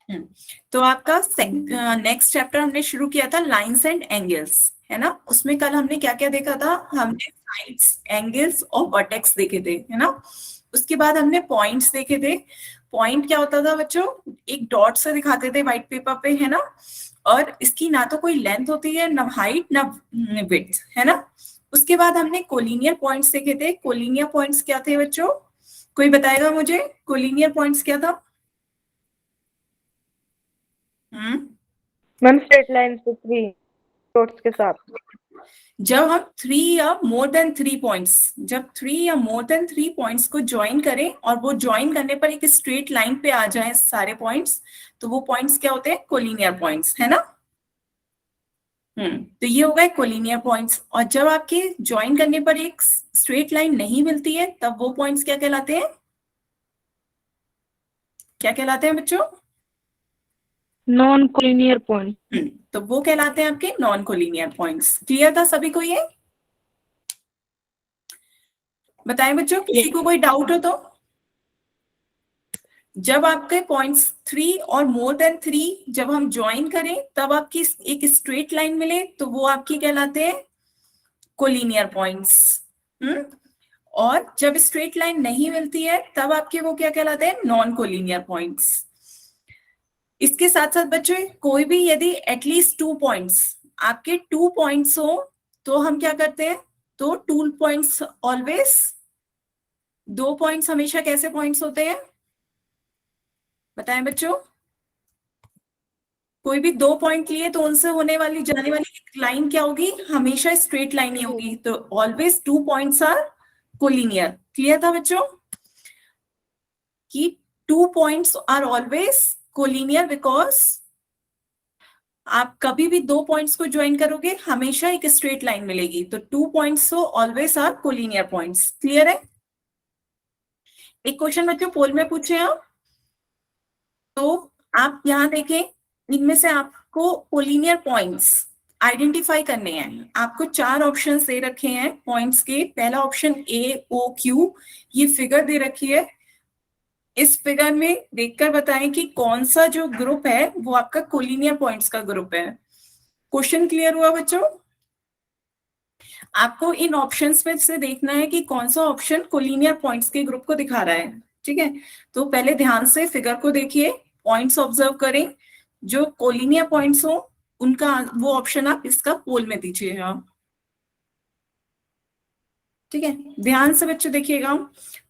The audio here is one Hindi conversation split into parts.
हम्म, तो आपका नेक्स्ट चैप्टर हमने शुरू किया था लाइंस एंड एंगल्स, है ना। उसमें कल हमने क्या क्या देखा था, हमने साइड्स, एंगल्स और वर्टेक्स देखे थे, है ना। उसके बाद हमने पॉइंट्स देखे थे। पॉइंट क्या होता था बच्चों, एक डॉट से दिखाते थे व्हाइट पेपर पे, है ना। और इसकी ना तो कोई लेंथ होती है, ना हाइट, ना विड्थ, है ना। उसके बाद हमने कोलिनियर पॉइंट्स देखे थे। कोलिनियर पॉइंट्स क्या थे बच्चों, कोई बताएगा मुझे, कोलिनियर पॉइंट्स क्या था? हम्म मैम स्ट्रेट लाइन पे 3 डॉट्स के साथ। जब हम थ्री या मोर देन थ्री पॉइंट्स, जब थ्री या मोर देन थ्री पॉइंट्स को ज्वाइन करें और वो ज्वाइन करने पर एक स्ट्रेट लाइन पे आ जाएं सारे पॉइंट्स, तो वो पॉइंट्स क्या होते हैं, कोलिनियर पॉइंट्स, है ना। तो ये होगा कोलिनियर पॉइंट्स। और जब आपके ज्वाइन करने पर एक स्ट्रेट लाइन नहीं मिलती है, तब वो पॉइंट्स क्या कहलाते हैं, क्या कहलाते हैं बच्चों? Non collinear point. तो वो कहलाते हैं आपके नॉन कोलिनियर पॉइंट्स। क्लियर था सभी को ये? बताएं बच्चों, किसी को कोई डाउट हो तो। जब आपके पॉइंट्स थ्री और मोर देन थ्री जब हम ज्वाइन करें, तब आपकी एक स्ट्रेट लाइन मिले, तो वो आपकी कहलाते हैं कोलिनियर पॉइंट्स। हम्म और जब स्ट्रेट लाइन नहीं मिलती है, तब आपके वो क्या कहलाते हैं, नॉन कोलिनियर पॉइंट्स। इसके साथ साथ बच्चों, कोई भी यदि एटलीस्ट टू पॉइंट्स, आपके टू पॉइंट्स हो, तो हम क्या करते हैं, तो टू पॉइंट्स ऑलवेज, दो पॉइंट्स हमेशा कैसे पॉइंट्स होते हैं, बताएं बच्चों। कोई भी दो पॉइंट लिए तो उनसे होने वाली जाने वाली लाइन क्या होगी, हमेशा स्ट्रेट लाइन ही होगी। तो always two points are collinear. Clear था बच्चों कि two points are always collinear, because आप कभी भी दो पॉइंट्स को ज्वाइन करोगे, हमेशा एक स्ट्रेट लाइन मिलेगी। तो टू पॉइंट्स तो always are collinear points. Clear है? एक क्वेश्चन बच्चों पोल में पूछे आप, तो आप यहां देखें, इनमें से आपको कोलिनियर पॉइंट्स आइडेंटिफाई करने हैं। आपको चार ऑप्शंस दे रखे हैं पॉइंट्स के। पहला ऑप्शन ए ओ क्यू, ये फिगर दे रखी है। इस फिगर में देखकर बताएं कि कौन सा जो ग्रुप है वो आपका कोलिनियर पॉइंट्स का ग्रुप है। क्वेश्चन क्लियर हुआ बच्चों? आपको इन ऑप्शंस में से देखना है कि कौन सा ऑप्शन कोलिनियर पॉइंट्स के ग्रुप को दिखा रहा है। ठीक है, तो पहले ध्यान से फिगर को देखिए, पॉइंट्स ऑब्जर्व करें, जो कोलिनियर पॉइंट्स हो उनका वो ऑप्शन आप इसका पोल में दीजिएगा। ठीक है, ध्यान से बच्चों देखिएगा।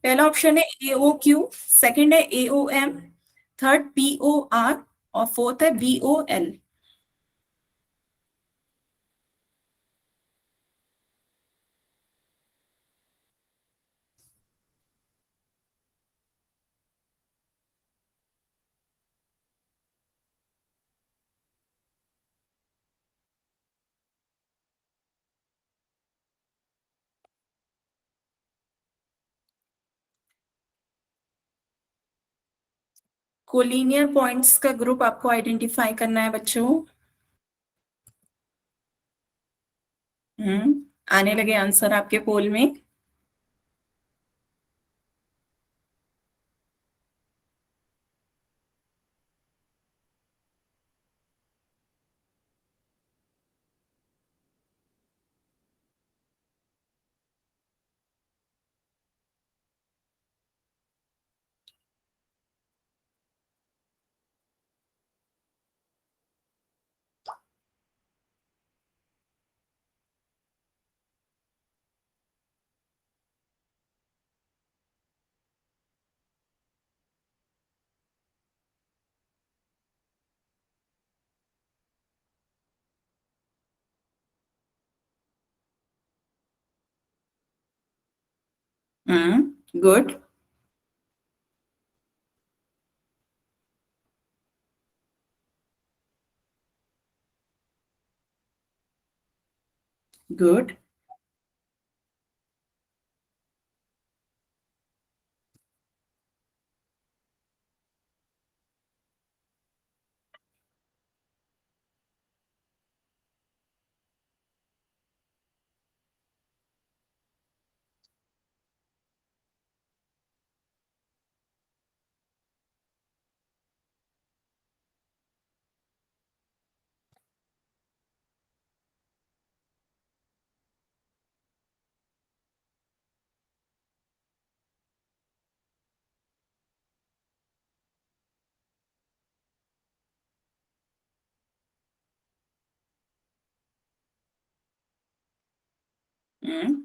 पहला ऑप्शन है ए ओ क्यू, सेकेंड है A O M, third P O R, और फोर्थ है B O L. Collinear points का ग्रुप आपको आइडेंटिफाई करना है बच्चों। आने लगे आंसर आपके पोल में। गुड, गुड,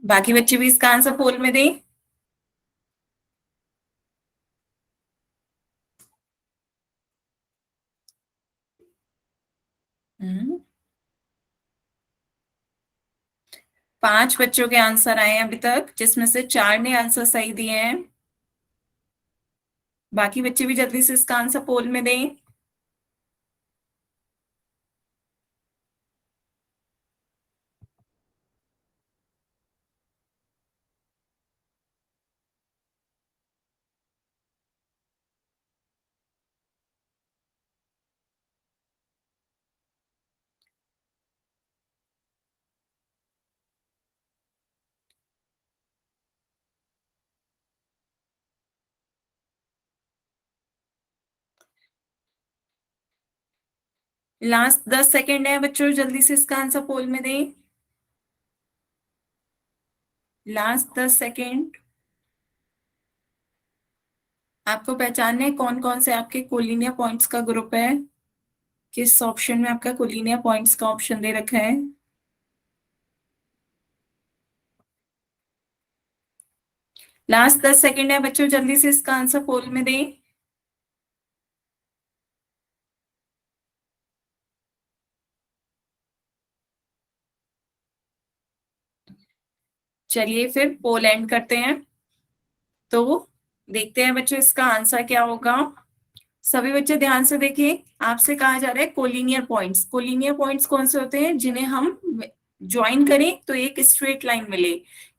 बाकी बच्चे भी इसका आंसर पोल में दें। हम्म, 5 बच्चों के आंसर आए हैं अभी तक, जिसमें से 4 ने आंसर सही दिए हैं। बाकी बच्चे भी जल्दी से इसका आंसर पोल में दें। लास्ट 10 सेकेंड है बच्चों, जल्दी से इसका आंसर पोल में दें। Last 10 second. आपको पहचानना है कौन कौन से आपके कोलिनियर पॉइंट्स का ग्रुप है, किस ऑप्शन में आपका कोलिनियर पॉइंट्स का ऑप्शन दे रखा है। लास्ट 10 सेकेंड है बच्चों, जल्दी से इसका आंसर पोल में दें। चलिए फिर पोल एंड करते हैं। तो देखते हैं बच्चों इसका आंसर क्या होगा। सभी बच्चे ध्यान से देखिए, आपसे कहा जा रहा है कोलिनियर पॉइंट्स। कोलिनियर पॉइंट्स कौन से होते हैं, जिन्हें हम ज्वाइन करें तो एक स्ट्रेट लाइन मिले।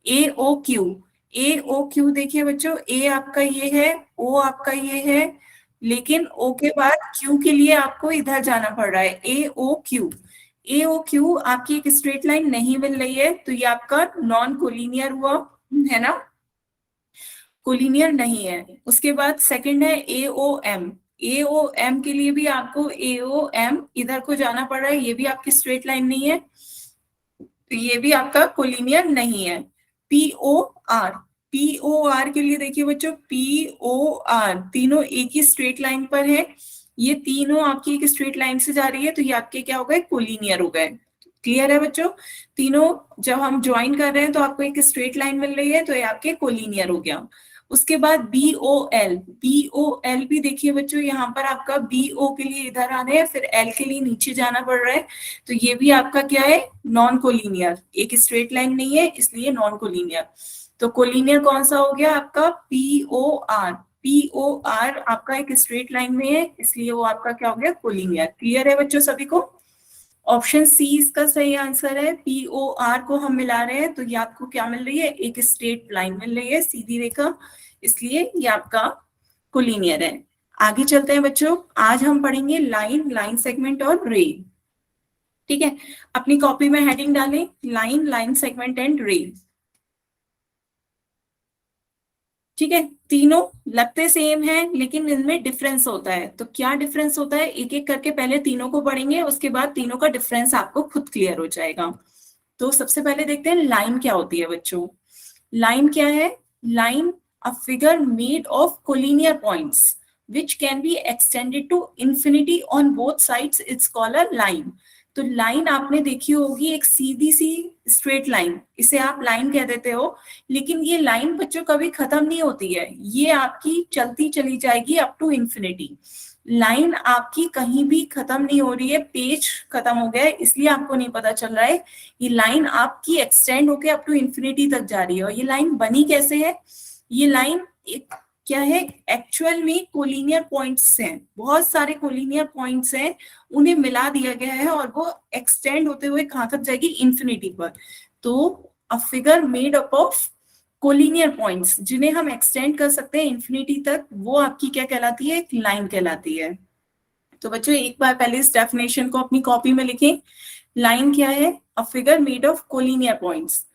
ए ओ क्यू। ए ओ क्यू देखिए बच्चों, ए आपका ये है, ओ आपका ये है, लेकिन ओ के बाद क्यू के लिए आपको इधर जाना पड़ रहा है, A O Q. A O Q आपकी एक स्ट्रेट लाइन नहीं मिल रही है, तो ये आपका नॉन कोलिनियर हुआ, है ना, कोलिनियर नहीं है। उसके बाद सेकंड है A O M. A O M के लिए भी आपको ए ओ एम इधर को जाना पड़ रहा है, ये भी आपकी स्ट्रेट लाइन नहीं है, तो ये भी आपका कोलिनियर नहीं है। P O R. P O R के लिए देखिए बच्चों, पी ओ आर तीनों एक ही स्ट्रेट लाइन पर है, ये तीनों आपकी एक स्ट्रेट लाइन से जा रही है, तो ये आपके क्या हो गए, कोलिनियर हो गए। क्लियर है बच्चों, तीनों जब हम ज्वाइन कर रहे हैं तो आपको एक स्ट्रेट लाइन मिल रही है, तो ये आपके कोलिनियर हो गया। उसके बाद B O L. B O L भी देखिए बच्चों, यहाँ पर आपका बी ओ के लिए इधर आना है, फिर एल के लिए नीचे जाना पड़ रहा है, तो ये भी आपका क्या है, नॉन कोलिनियर, एक स्ट्रेट लाइन नहीं है इसलिए नॉन कोलिनियर। तो कोलिनियर कौन सा हो गया आपका, P O R. P O R आपका एक स्ट्रेट लाइन में है, इसलिए वो आपका क्या हो गया, कोलिनियर। क्लियर है बच्चों सभी को। ऑप्शन सी इसका सही आंसर है, पी ओ आर को हम मिला रहे हैं तो ये आपको क्या मिल रही है, एक स्ट्रेट लाइन मिल रही है, सीधी रेखा, इसलिए ये आपका कोलिनियर है। आगे चलते हैं बच्चों, आज हम पढ़ेंगे लाइन, लाइन सेगमेंट और रे। ठीक है, अपनी कॉपी में हेडिंग डालें, लाइन, लाइन सेगमेंट एंड रे। ठीक है, तीनों लगते सेम है लेकिन इनमें डिफरेंस होता है, तो क्या डिफरेंस होता है एक एक करके पहले तीनों को पढ़ेंगे, उसके बाद तीनों का डिफरेंस आपको खुद क्लियर हो जाएगा। तो सबसे पहले देखते हैं लाइन क्या होती है बच्चों। लाइन क्या है, line a figure made of collinear points which can be extended to infinity on both sides, it's called a line। तो लाइन आपने देखी होगी, एक सीधी सी स्ट्रेट लाइन, इसे आप लाइन कह देते हो, लेकिन ये लाइन बच्चों कभी खत्म नहीं होती है, ये आपकी चलती चली जाएगी अप टू इंफिनिटी। लाइन आपकी कहीं भी खत्म नहीं हो रही है, पेज खत्म हो गया है इसलिए आपको नहीं पता चल रहा है, ये लाइन आपकी एक्सटेंड होके अप टू इंफिनिटी तक जा रही है। और ये लाइन बनी कैसे है, ये लाइन एक क्या है, एक्चुअल में कोलिनियर पॉइंट्स हैं, बहुत सारे कोलिनियर पॉइंट्स हैं, उन्हें मिला दिया गया है और वो एक्सटेंड होते हुए कहां तक जाएगी, इंफिनिटी पर। तो a figure made up of collinear points जिन्हें हम एक्सटेंड कर सकते हैं इंफिनिटी तक, वो आपकी क्या कहलाती है, एक लाइन कहलाती है। तो बच्चों एक बार पहले इस डेफिनेशन को अपनी कॉपी में लिखें। लाइन क्या है, a figure made of collinear points.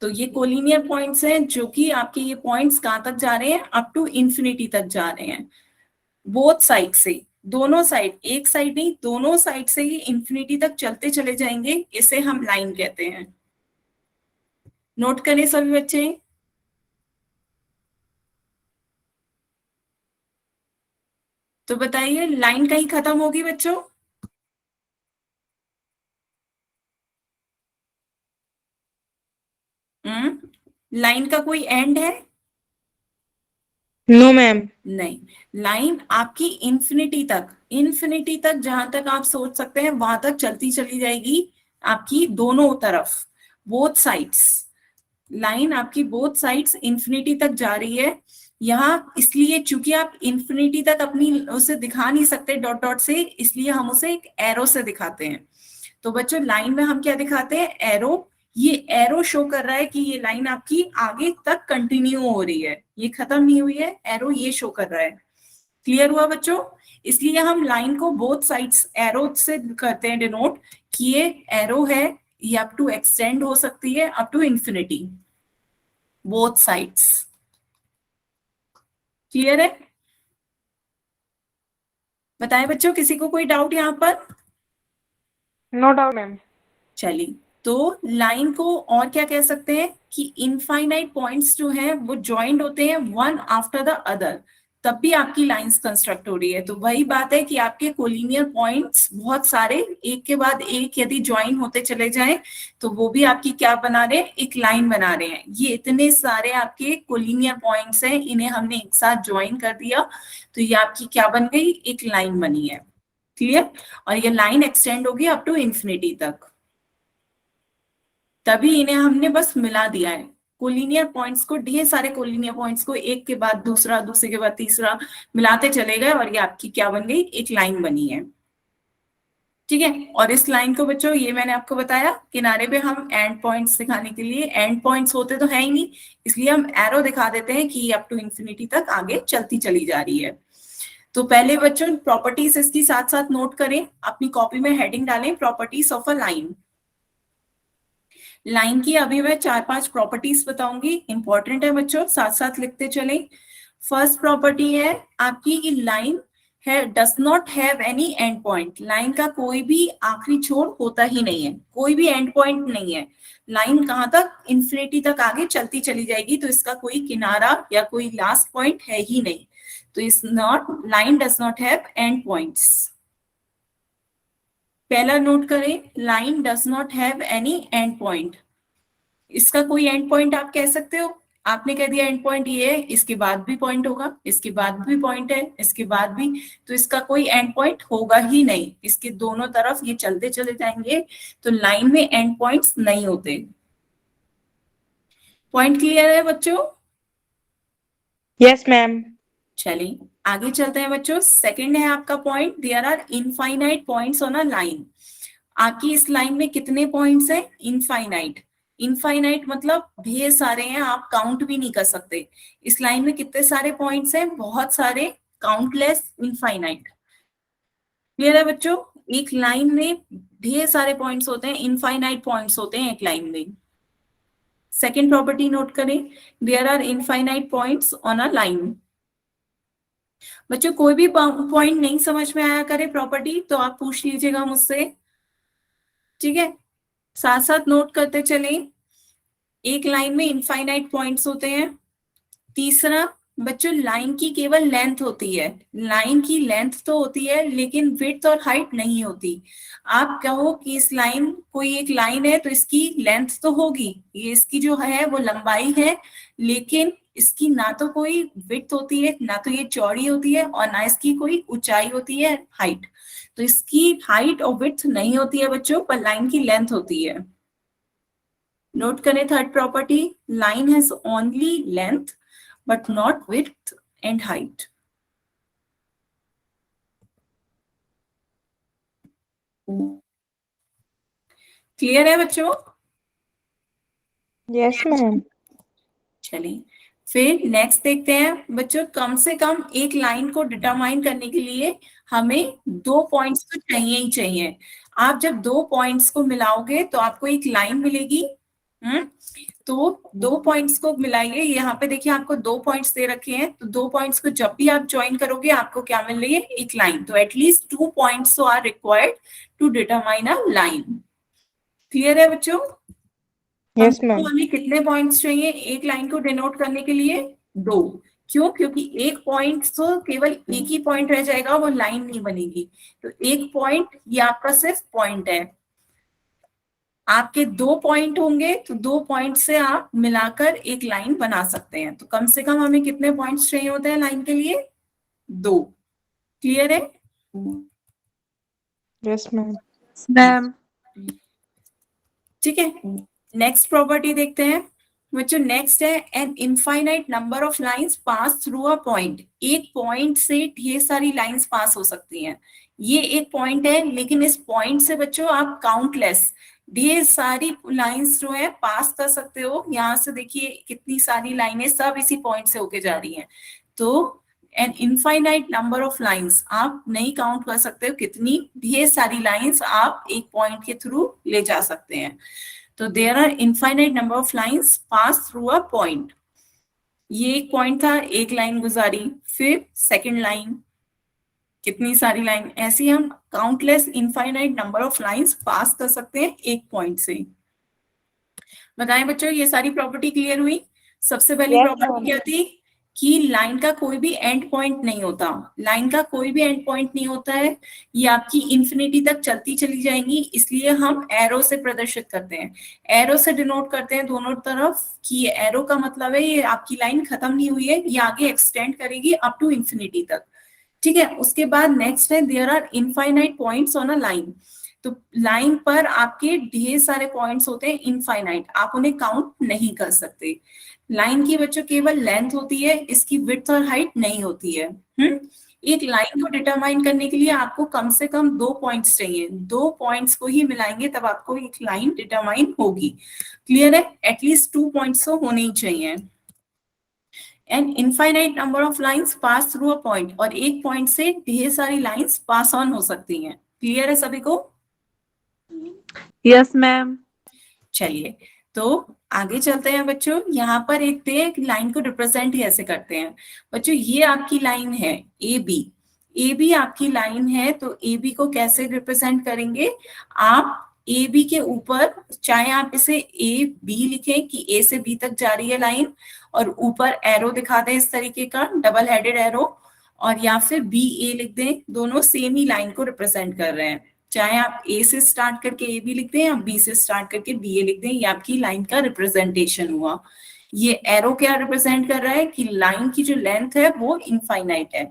तो ये कोलिनियर पॉइंट्स हैं जो कि आपके ये पॉइंट्स कहां तक जा रहे हैं, अप टू इंफिनिटी तक जा रहे हैं, बोथ साइड से, दोनों साइड, एक साइड नहीं दोनों साइड से ही इंफिनिटी तक चलते चले जाएंगे, इसे हम लाइन कहते हैं। नोट करें सभी बच्चे। तो बताइए लाइन कहीं खत्म होगी बच्चों, लाइन का कोई एंड है? No ma'am. नहीं, लाइन आपकी इन्फिनिटी तक जहां तक आप सोच सकते हैं वहां तक चलती चली जाएगी, आपकी दोनों तरफ, बोथ साइड्स। लाइन आपकी बोथ साइड्स इन्फिनिटी तक जा रही है। यहाँ इसलिए चूंकि आप इन्फिनिटी तक अपनी उसे दिखा नहीं सकते डॉट डॉट से, इसलिए हम उसे एक एरो से दिखाते हैं। तो बच्चों लाइन में हम क्या दिखाते हैं? एरो। ये एरो शो कर रहा है कि ये लाइन आपकी आगे तक कंटिन्यू हो रही है, ये खत्म नहीं हुई है, एरो ये शो कर रहा है। क्लियर हुआ बच्चों? इसलिए हम लाइन को बोथ साइड्स एरो से करते हैं डिनोट कि ये एरो है, ये अप टू एक्सटेंड हो सकती है up to infinity, both sides. Clear है? बताएं बच्चों, किसी को कोई डाउट यहाँ पर? No doubt ma'am. चलिए, तो लाइन को और क्या कह सकते हैं कि इनफाइनाइट पॉइंट्स जो हैं वो ज्वाइंट होते हैं वन आफ्टर द अदर, तब भी आपकी लाइंस कंस्ट्रक्ट हो रही है। तो वही बात है कि आपके कोलिनियर पॉइंट्स बहुत सारे एक के बाद एक यदि ज्वाइन होते चले जाएं तो वो भी आपकी क्या बना रहे हैं? एक लाइन बना रहे हैं। ये इतने सारे आपके कोलिनियर पॉइंट्स हैं, इन्हें हमने एक साथ ज्वाइन कर दिया तो ये आपकी क्या बन गई? एक लाइन बनी है। क्लियर? और ये लाइन एक्सटेंड होगी अप टू इंफिनिटी तक, तभी इन्हें हमने बस मिला दिया है। कोलिनियर पॉइंट्स को, ढेर सारे कोलिनियर पॉइंट्स को एक के बाद दूसरा, दूसरे के बाद तीसरा मिलाते चले गए और ये आपकी क्या बन गई? एक लाइन बनी है। ठीक है? और इस लाइन को बच्चों, ये मैंने आपको बताया, किनारे पे हम एंड पॉइंट्स दिखाने के लिए, एंड पॉइंट्स होते तो है ही नहीं, इसलिए हम एरो दिखा देते हैं कि अप टू इंफिनिटी तक आगे चलती चली जा रही है। तो पहले बच्चों प्रॉपर्टीज इसकी साथ साथ नोट करें, अपनी कॉपी में हेडिंग डालें properties of a line. Line की अभी मैं 4-5 प्रॉपर्टीज बताऊंगी, इंपॉर्टेंट है बच्चों, साथ साथ लिखते चलें। फर्स्ट प्रॉपर्टी है आपकी कि लाइन है does not have any and point. Line का कोई भी आखिरी छोर होता ही नहीं है, कोई भी एंड पॉइंट नहीं है। लाइन कहां तक? इन्फिनिटी तक आगे चलती चली जाएगी, तो इसका कोई किनारा या कोई लास्ट पॉइंट है ही नहीं। तो इस not, line does not have and points. पहला नोट करें, line does not have any and point. इसका कोई एंड पॉइंट आप कह सकते हो? आपने कह दिया एंड पॉइंट ये है, इसके बाद भी पॉइंट होगा, इसके बाद भी पॉइंट है, इसके बाद भी, तो इसका कोई एंड पॉइंट होगा ही नहीं। इसके दोनों तरफ ये चलते चले जाएंगे, तो लाइन में एंड पॉइंट्स नहीं होते। पॉइंट क्लियर है बच्चों? Yes ma'am. चलिए आगे चलते हैं बच्चों। सेकंड है आपका point, there are infinite points on a line. आपकी इस लाइन में कितने पॉइंट्स हैं? इनफाइनाइट। इनफाइनाइट मतलब ढेर सारे हैं, आप काउंट भी नहीं कर सकते। इस लाइन में कितने सारे पॉइंट्स हैं? बहुत सारे, काउंटलेस, इनफाइनाइट। क्लियर है बच्चों? एक लाइन में ढेर सारे पॉइंट्स होते हैं, इनफाइनाइट पॉइंट्स होते हैं एक लाइन में। सेकेंड प्रॉपर्टी नोट करें, there are infinite points on a line. बच्चों कोई भी पॉइंट नहीं समझ में आया करे प्रॉपर्टी तो आप पूछ लीजिएगा मुझसे, ठीक है? साथ साथ नोट करते चलें। एक लाइन में इनफाइनाइट पॉइंट्स होते हैं। तीसरा बच्चों, लाइन की केवल लेंथ होती है। लाइन की लेंथ तो होती है लेकिन विड्थ और हाइट नहीं होती। आप कहो कि इस लाइन, कोई एक लाइन है तो इसकी लेंथ तो होगी, ये इसकी जो है वो लंबाई है, लेकिन इसकी ना तो कोई विड्थ होती है, ना तो ये चौड़ी होती है, और ना इसकी कोई ऊंचाई होती है, हाइट। तो इसकी हाइट और विड्थ नहीं होती है बच्चों, पर लाइन की लेंथ होती है। नोट करें third property, line has only length but not width and height. Clear है बच्चों? Yes ma'am. चलिए फिर नेक्स्ट देखते हैं बच्चों। कम से कम एक लाइन को डिटरमाइन करने के लिए हमें 2 पॉइंट्स तो चाहिए ही चाहिए। आप जब 2 पॉइंट्स को मिलाओगे तो आपको एक लाइन मिलेगी। तो 2 पॉइंट्स को मिलाइए। यहाँ पे देखिए आपको 2 पॉइंट्स दे रखे हैं, तो 2 पॉइंट्स को जब भी आप ज्वाइन करोगे आपको क्या मिल रही है? एक लाइन। तो at least 2 points are required to determine a line. Clear है बच्चों? Yes ma'am. हमें कितने पॉइंट्स चाहिए एक लाइन को डिनोट करने के लिए? 2। क्यों? क्योंकि एक पॉइंट तो केवल एक ही पॉइंट रह जाएगा, वो लाइन नहीं बनेगी। तो एक पॉइंट ये आपका सिर्फ पॉइंट है। आपके 2 पॉइंट होंगे तो 2 पॉइंट से आप मिलाकर एक लाइन बना सकते हैं। तो कम से कम हमें कितने पॉइंट्स चाहिए होते हैं लाइन के लिए? 2। क्लियर है? Yes, ma'am. मैम ठीक है, नेक्स्ट प्रॉपर्टी देखते हैं बच्चों। नेक्स्ट है an infinite number of lines pass through a point. एक पॉइंट से ढेर सारी लाइंस पास हो सकती हैं। ये एक पॉइंट है, लेकिन इस पॉइंट से बच्चों आप काउंटलेस ढेर सारी लाइंस जो है पास कर सकते हो। यहाँ से देखिए कितनी सारी लाइनें सब इसी पॉइंट से होके जा रही हैं। तो an infinite number of lines, आप नहीं काउंट कर सकते हो कितनी ढेर सारी लाइंस आप एक पॉइंट के थ्रू ले जा सकते हैं। तो there are infinite number of lines pass through a point. ये एक पॉइंट था, एक लाइन गुजारी, फिर सेकंड लाइन, कितनी सारी लाइन, ऐसे हम countless infinite number of lines pass कर सकते हैं एक पॉइंट से। बताएं बच्चों, ये सारी प्रॉपर्टी क्लियर हुई? सबसे पहली Yes, प्रॉपर्टी ma'am. क्या थी कि लाइन का कोई भी एंड पॉइंट नहीं होता। लाइन का कोई भी एंड पॉइंट नहीं होता है, ये आपकी इंफिनिटी तक चलती चली जाएंगी, इसलिए हम एरो से प्रदर्शित करते हैं। एरो से डिनोट करते हैं दोनों तरफ कि एरो का मतलब है ये आपकी लाइन खत्म नहीं हुई है, ये आगे एक्सटेंड करेगी अप टू इंफिनिटी तक। ठीक है, उसके बाद नेक्स्ट है there are infinite points on a line. तो लाइन पर आपके ढेर सारे पॉइंट्स होते हैं इनफाइनाइट, आप उन्हें काउंट नहीं कर सकते। लाइन की बच्चों केवल लेंथ होती है, इसकी विड्थ और हाइट नहीं होती है। एक लाइन को डिटरमाइन करने के लिए आपको कम से कम 2 पॉइंट्स चाहिए, 2 पॉइंट्स को ही मिलाएंगे तब आपको एक लाइन डिटरमाइन होगी। क्लियर है? एटलीस्ट 2 पॉइंट्स तो होने ही चाहिए। An infinite number of lines pass through a point, और एक पॉइंट से ढेर सारी लाइंस पास ऑन हो सकती हैं। क्लियर है सभी को? Yes ma'am. चलिए तो आगे चलते हैं बच्चों। यहाँ पर एक लाइन को रिप्रेजेंट कैसे करते हैं बच्चों। ये आपकी लाइन है ए बी, ए बी आपकी लाइन है, तो ए बी को कैसे रिप्रेजेंट करेंगे आप? ए बी के ऊपर चाहे आप इसे ए बी लिखें कि ए से बी तक जा रही है लाइन, और ऊपर एरो दिखा दें इस तरीके का डबल हेडेड एरो, और या फिर बी ए लिख दें, दोनों सेम ही लाइन को रिप्रेजेंट कर रहे हैं। चाहे आप ए से स्टार्ट करके ए बी लिख दें या बी से स्टार्ट करके बी ए लिख दें, ये आपकी लाइन का रिप्रेजेंटेशन हुआ। ये एरो क्या रिप्रेजेंट कर रहा है कि लाइन की जो लेंथ है वो इनफाइनाइट है।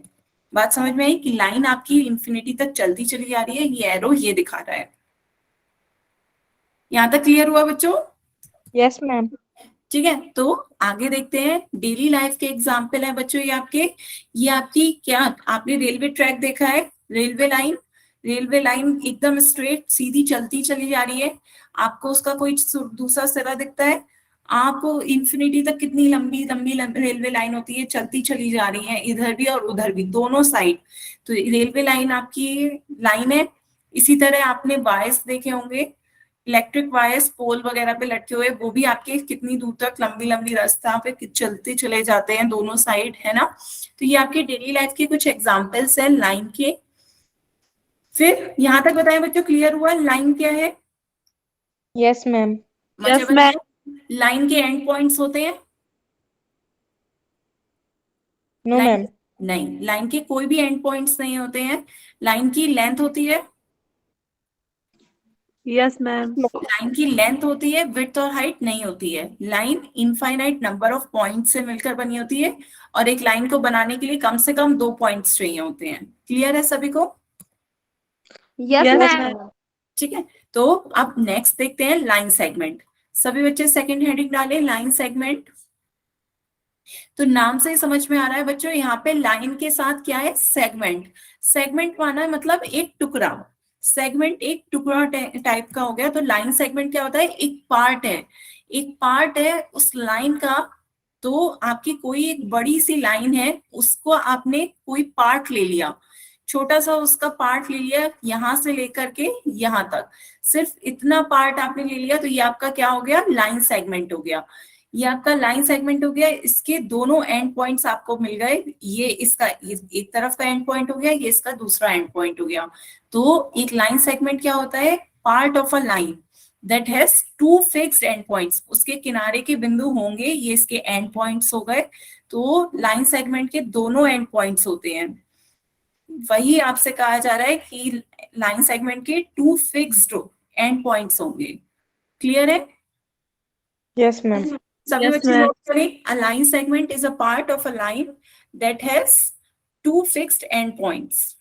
बात समझ में आई कि लाइन आपकी इंफिनिटी तक चलती चली जा रही है, ये एरो ये दिखा रहा है। यहां तक क्लियर हुआ बच्चों? Yes, ma'am. ठीक है, तो आगे देखते हैं। डेली लाइफ के एग्जाम्पल है बच्चों ये आपकी क्या, आपने रेलवे ट्रैक देखा है? रेलवे लाइन एकदम स्ट्रेट सीधी चलती चली जा रही है, आपको उसका कोई दूसरा सिरा दिखता है? आपको इंफिनिटी तक कितनी लंबी लंबी रेलवे लाइन होती है, चलती चली जा रही है, इधर भी और उधर भी दोनों साइड। तो रेलवे लाइन आपकी लाइन है। इसी तरह आपने वायर्स देखे होंगे, इलेक्ट्रिक वायर्स पोल वगैरह पे लटके हुए, वो भी आपके कितनी दूर तक लंबी लंबी रास्ता पे चलते चले जाते हैं दोनों साइड, है ना? तो ये आपके डेली लाइफ के कुछ एग्जांपल्स हैं लाइन के। फिर यहां तक बताएं बच्चों, क्लियर हुआ लाइन क्या है? Yes, ma'am. मुझे Yes, ma'am. बताएं लाइन के एंड पॉइंट्स होते हैं? No, line ma'am. नहीं, लाइन के कोई भी एंड पॉइंट्स नहीं होते हैं। लाइन की लेंथ होती है, यस मैम। लाइन की लेंथ होती है, विड्थ और हाइट नहीं होती है। Line infinite number of point से मिलकर बनी होती है, और एक लाइन को बनाने के लिए कम से कम 2 पॉइंट्स चाहिए होते हैं। क्लियर है सभी को? Yes, Yes, ma'am. ma'am. ठीक है, तो अब नेक्स्ट देखते हैं लाइन सेगमेंट। सभी बच्चे सेकंड हेडिंग डालें लाइन सेगमेंट। तो नाम से ही समझ में आ रहा है बच्चों, यहाँ पे लाइन के साथ क्या है? सेगमेंट। सेगमेंट माना है मतलब एक टुकड़ा, सेगमेंट एक टुकड़ा टाइप का हो गया। तो लाइन सेगमेंट क्या होता है? एक पार्ट है, एक पार्ट है उस लाइन का। तो आपकी कोई एक बड़ी सी लाइन है, उसको आपने कोई पार्ट ले लिया, छोटा सा उसका पार्ट ले लिया, यहां से लेकर के यहां तक, सिर्फ इतना पार्ट आपने ले लिया, तो ये आपका क्या हो गया? लाइन सेगमेंट हो गया। ये आपका लाइन सेगमेंट हो गया, इसके दोनों एंड पॉइंट्स आपको मिल गए। ये इसका एक तरफ का एंड पॉइंट हो गया, ये इसका दूसरा एंड पॉइंट हो गया। तो एक लाइन सेगमेंट क्या होता है? Part of a line that has 2 fixed end points. उसके किनारे के बिंदु होंगे, ये इसके एंड पॉइंट्स हो गए। तो लाइन सेगमेंट के दोनों एंड पॉइंट्स होते हैं। वही आपसे कहा जा रहा है कि लाइन सेगमेंट के 2 फिक्स्ड एंड पॉइंट्स होंगे। क्लियर है? Yes, ma'am. सभी Yes, बच्चे ma'am. नोट करें, a line segment is a part of a line that has two fixed end points.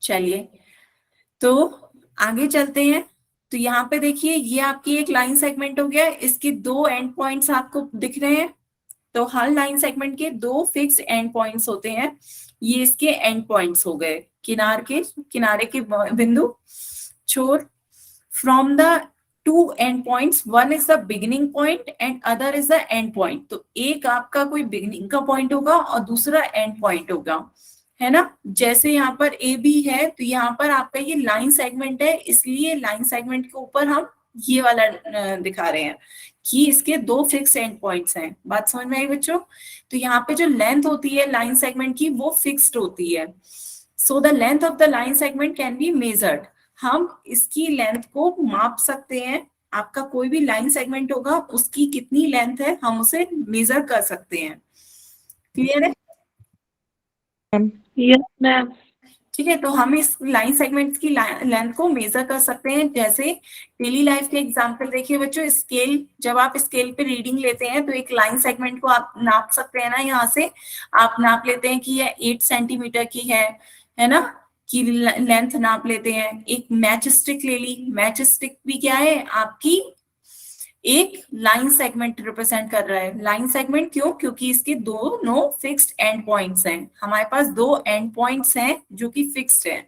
चलिए तो आगे चलते हैं. तो यहाँ पे देखिए, ये आपकी एक लाइन सेगमेंट हो गया, इसके दो एंड पॉइंट्स आपको दिख रहे हैं. तो हर लाइन सेगमेंट के दो फिक्स्ड एंड पॉइंट्स होते हैं. ये इसके एंड पॉइंट्स हो गए, किनारे के बिंदु, छोर. From the two and points, one is the beginning point and other is the end point. तो एक आपका कोई बिगिनिंग का पॉइंट होगा और दूसरा एंड पॉइंट होगा, है ना. जैसे यहाँ पर ए बी है, तो यहाँ पर आपका ये लाइन सेगमेंट है, इसलिए लाइन सेगमेंट के ऊपर हम ये वाला दिखा रहे हैं कि इसके दो फिक्स एंड पॉइंट्स हैं. बात समझ में आई बच्चों? तो यहाँ पे जो लेंथ होती है लाइन सेगमेंट की, वो फिक्स्ड होती है. So the length of the line segment can be measured. हम इसकी लेंथ को माप सकते हैं. आपका कोई भी लाइन सेगमेंट होगा, उसकी कितनी लेंथ है हम उसे मेजर कर सकते हैं. क्लियर है? Yes, ma'am. ठीक है. तो हम इस लाइन सेगमेंट्स की लेंथ को मेजर कर सकते हैं. जैसे डेली लाइफ के एग्जांपल देखिए बच्चों, स्केल, जब आप स्केल पे रीडिंग लेते हैं तो एक लाइन सेगमेंट को आप नाप सकते हैं ना. यहाँ से आप नाप लेते हैं कि ये 8 सेंटीमीटर की है ना, की लेंथ नाप लेते हैं. एक मैच स्टिक ले ली. मैच स्टिक भी क्या है, आपकी एक लाइन सेगमेंट रिप्रेजेंट कर रहा है. लाइन सेगमेंट क्यों? क्योंकि इसके दोनों फिक्स्ड एंड पॉइंट्स हैं. हमारे पास दो एंड पॉइंट्स हैं जो कि फिक्स्ड हैं.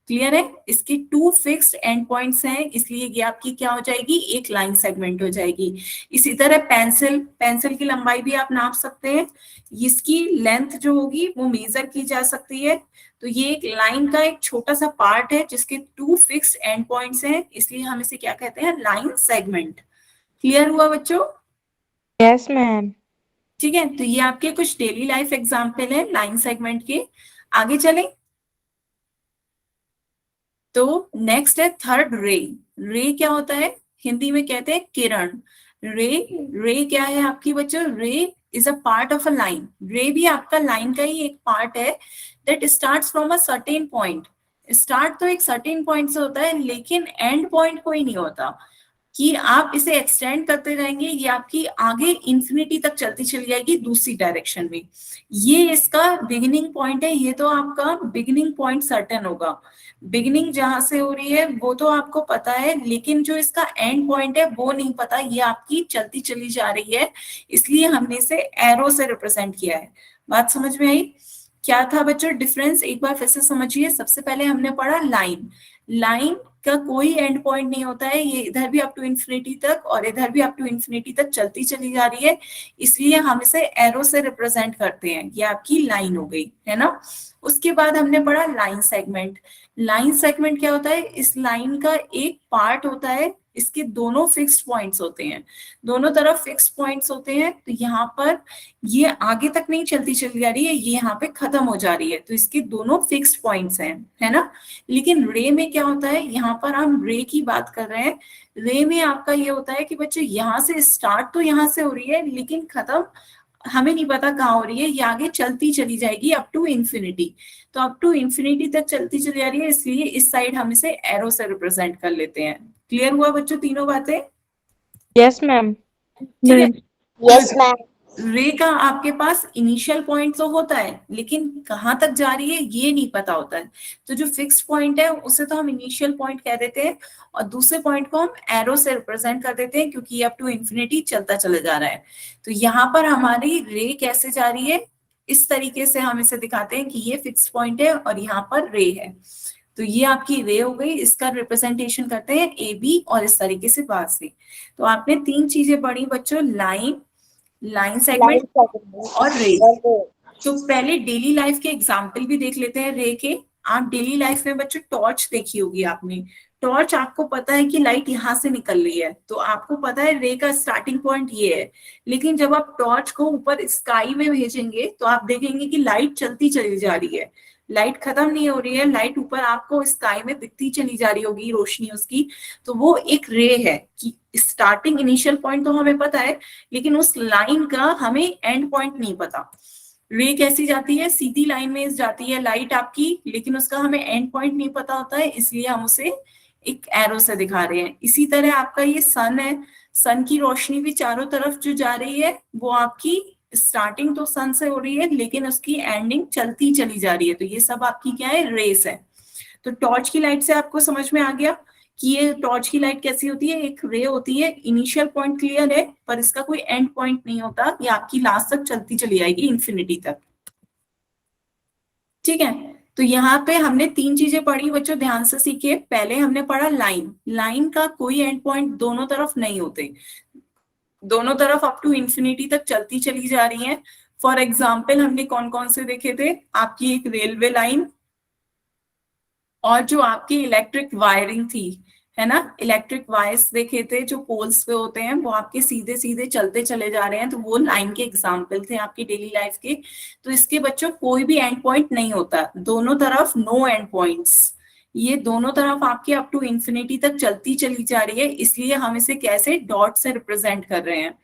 क्लियर है? इसके टू फिक्स्ड एंड पॉइंट्स हैं, इसलिए ये आपकी क्या हो जाएगी, एक लाइन सेगमेंट हो जाएगी. इसी तरह पेंसिल की लंबाई भी आप नाप सकते हैं. इसकी लेंथ जो होगी वो मेजर की जा सकती है. तो ये एक लाइन का एक छोटा सा पार्ट है जिसके टू फिक्स्ड एंड पॉइंट्स हैं, इसलिए हम इसे क्या कहते हैं, लाइन सेगमेंट. क्लियर हुआ बच्चों? Yes, ma'am. ठीक है. तो ये आपके कुछ डेली लाइफ एग्जांपल है लाइन सेगमेंट के. आगे चलें. तो नेक्स्ट है थर्ड, रे. रे क्या होता है? हिंदी में कहते हैं किरण. रे क्या है आपकी बच्चों? रे is a part of a line. रे भी आपका लाइन का ही एक पार्ट है that starts from a certain point. Start तो एक सर्टेन पॉइंट से होता है, लेकिन एंड पॉइंट कोई नहीं होता कि आप इसे एक्सटेंड करते रहेंगे, ये आपकी आगे इंफिनिटी तक चलती चली जाएगी दूसरी डायरेक्शन में. ये इसका बिगिनिंग पॉइंट है. ये तो आपका बिगिनिंग पॉइंट सर्टेन होगा. बिगिनिंग जहां से हो रही है वो तो आपको पता है, लेकिन जो इसका एंड पॉइंट है वो नहीं पता. ये आपकी चलती चली जा रही है, इसलिए हमने इसे एरो से रिप्रेजेंट किया है. बात समझ में आई? क्या था बच्चों डिफरेंस? एक बार फिर से समझिए. सबसे पहले हमने पढ़ा लाइन का कोई एंड पॉइंट नहीं होता है. ये इधर भी अप टू इंफिनिटी तक और इधर भी अप टू इंफिनिटी तक चलती चली जा रही है, इसलिए हम इसे एरो से रिप्रेजेंट करते हैं. ये आपकी लाइन हो गई, है ना. उसके बाद हमने पढ़ा लाइन सेगमेंट. लाइन सेगमेंट क्या होता है? इस लाइन का एक पार्ट होता है, इसके दोनों फिक्स्ड पॉइंट्स होते हैं, दोनों तरफ फिक्स्ड पॉइंट्स होते हैं. तो यहाँ पर ये आगे तक नहीं चलती चली जा रही है, ये यहाँ पे खत्म हो जा रही है, तो इसके दोनों फिक्स्ड पॉइंट्स हैं, है ना. लेकिन रे में क्या होता है? यहाँ पर हम रे की बात कर रहे हैं. रे में आपका ये होता है कि बच्चे यहाँ से स्टार्ट तो यहाँ से हो रही है, लेकिन खत्म हमें नहीं पता कहाँ हो रही है. ये आगे चलती चली जाएगी अप टू इंफिनिटी. तो अप टू इंफिनिटी तक चलती चली जा रही है, इसलिए इस साइड हम इसे एरो से रिप्रेजेंट कर लेते हैं. क्लियर हुआ बच्चों तीनों बातें? Yes, ma'am. ठीक है. Yes ma'am. रे का आपके पास इनिशियल पॉइंट तो होता है, लेकिन कहाँ तक जा रही है ये नहीं पता होता है. तो जो फिक्स्ड पॉइंट है उसे तो हम इनिशियल पॉइंट कह देते हैं, और दूसरे पॉइंट को हम एरो से रिप्रेजेंट कर देते हैं, क्योंकि अप टू इंफिनिटी चलता चला जा रहा है. तो यहाँ पर हमारी रे कैसे जा रही है, इस तरीके से हम इसे दिखाते हैं कि ये फिक्स्ड पॉइंट है और यहाँ पर रे है. तो ये आपकी रे हो गई. इसका रिप्रेजेंटेशन करते हैं ए बी, और इस तरीके से बाहर से. तो आपने तीन चीजें पढ़ी बच्चों, लाइन सेगमेंट और रे. तो पहले डेली लाइफ के एग्जाम्पल भी देख लेते हैं रे के. आप डेली लाइफ में बच्चों टॉर्च देखी होगी आपने. टॉर्च आपको पता है कि लाइट यहाँ से निकल रही है, तो आपको पता है रे का स्टार्टिंग पॉइंट ये है. लेकिन जब आप टॉर्च को ऊपर स्काई में भेजेंगे तो आप देखेंगे कि लाइट चलती चली जा रही है. लाइट खत्म नहीं हो रही है, लाइट ऊपर आपको स्काई में दिखती चली जा रही होगी रोशनी उसकी, तो वो एक रे है कि स्टार्टिंग इनिशियल पॉइंट तो हमें पता है, लेकिन उस लाइन का हमें एंड पॉइंट नहीं पता। रे कैसी जाती है, सीधी लाइन में जाती है लाइट आपकी, लेकिन उसका हमें एंड पॉइंट नहीं पता होता है, इसलिए हम उसे एक एरो से दिखा रहे हैं। इसी तरह आपका ये सन है, सन की रोशनी भी चारों तरफ जो जा रही है वो आपकी स्टार्टिंग तो सन से हो रही है, लेकिन उसकी एंडिंग चलती चली जा रही है, तो ये सब आपकी क्या है, रेस है। तो टॉर्च की लाइट से आपको समझ में आ गया कि ये टॉर्च की लाइट कैसी होती है, एक रे होती है, इनिशियल पॉइंट क्लियर है पर इसका कोई एंड पॉइंट नहीं होता, ये आपकी लास्ट तक चलती चली आएगी इंफिनिटी तक। ठीक है, तो यहाँ पे हमने 3 चीजें पढ़ी बच्चों, ध्यान से सीखिए। पहले हमने पढ़ा लाइन, लाइन का कोई एंड पॉइंट दोनों तरफ नहीं होते, दोनों तरफ अप टू इंफिनिटी तक चलती चली जा रही है। फॉर एग्जाम्पल हमने कौन कौन से देखे थे, आपकी एक रेलवे लाइन और जो आपकी इलेक्ट्रिक वायरिंग थी, है ना, इलेक्ट्रिक वायर्स देखे थे जो पोल्स पे होते हैं, वो आपके सीधे सीधे चलते चले जा रहे हैं, तो वो लाइन के एग्जाम्पल थे आपकी डेली लाइफ के। तो इसके बच्चों कोई भी एंड पॉइंट नहीं होता, दोनों तरफ नो एंड पॉइंट्स, ये दोनों तरफ आपके अप टू इंफिनिटी तक चलती चली जा रही है, इसलिए हम इसे कैसे डॉट से रिप्रेजेंट कर रहे हैं,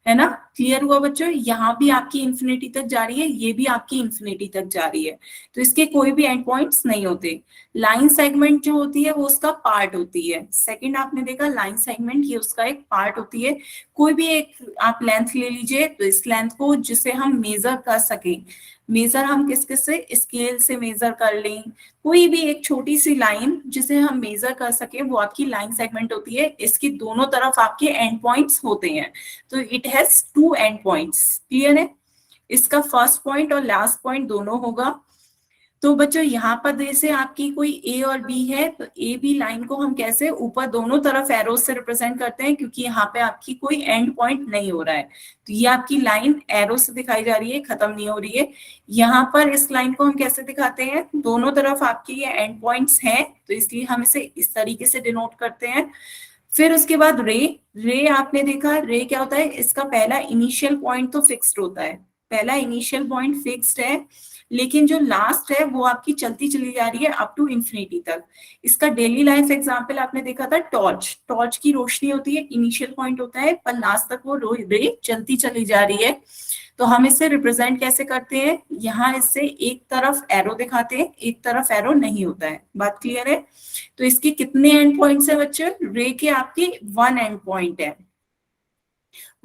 है ना। क्लियर हुआ बच्चों, यहाँ भी आपकी इंफिनिटी तक जा रही है, ये भी आपकी इंफिनिटी तक जा रही है, तो इसके कोई भी एंड पॉइंट्स नहीं होते। लाइन सेगमेंट जो होती है वो उसका पार्ट होती है, सेकंड आपने देखा लाइन सेगमेंट, ये उसका एक पार्ट होती है। कोई भी एक आप लेंथ ले लीजिए, तो इस लेंथ को जिसे हम मेजर कर सके, मेजर हम किस किस से, स्केल से मेजर कर लें, कोई भी एक छोटी सी लाइन जिसे हम मेजर कर सके वो आपकी लाइन सेगमेंट होती है। इसकी दोनों तरफ आपके एंड पॉइंट्स होते हैं, तो it has 2 and points. Clear है, इसका फर्स्ट पॉइंट और लास्ट पॉइंट दोनों होगा। तो बच्चों यहाँ पर जैसे आपकी कोई ए और बी है, तो ए बी लाइन को हम कैसे ऊपर दोनों तरफ एरोस से रिप्रेजेंट करते हैं, क्योंकि यहाँ पे आपकी कोई एंड पॉइंट नहीं हो रहा है, तो ये आपकी लाइन एरो से दिखाई जा रही है, खत्म नहीं हो रही है। यहाँ पर इस लाइन को हम कैसे दिखाते हैं, दोनों तरफ आपकी ये एंड पॉइंट्स हैं, तो इसलिए हम इसे इस तरीके से डिनोट करते हैं। फिर उसके बाद रे, रे आपने देखा, रे क्या होता है, इसका पहला इनिशियल पॉइंट तो फिक्स्ड होता है, पहला इनिशियल पॉइंट फिक्स्ड है, लेकिन जो लास्ट है वो आपकी चलती चली जा रही है अप टू इंफिनिटी तक। इसका डेली लाइफ एग्जांपल आपने देखा था टॉर्च, टॉर्च की रोशनी होती है, इनिशियल पॉइंट होता है पर लास्ट तक वो रे चलती चली जा रही है। तो हम इसे रिप्रेजेंट कैसे करते हैं, यहाँ इससे एक तरफ एरो दिखाते हैं, एक तरफ एरो नहीं होता है, बात क्लियर है। तो इसके कितने एंड पॉइंट्स है बच्चे, रे के आपके 1 एंड पॉइंट है।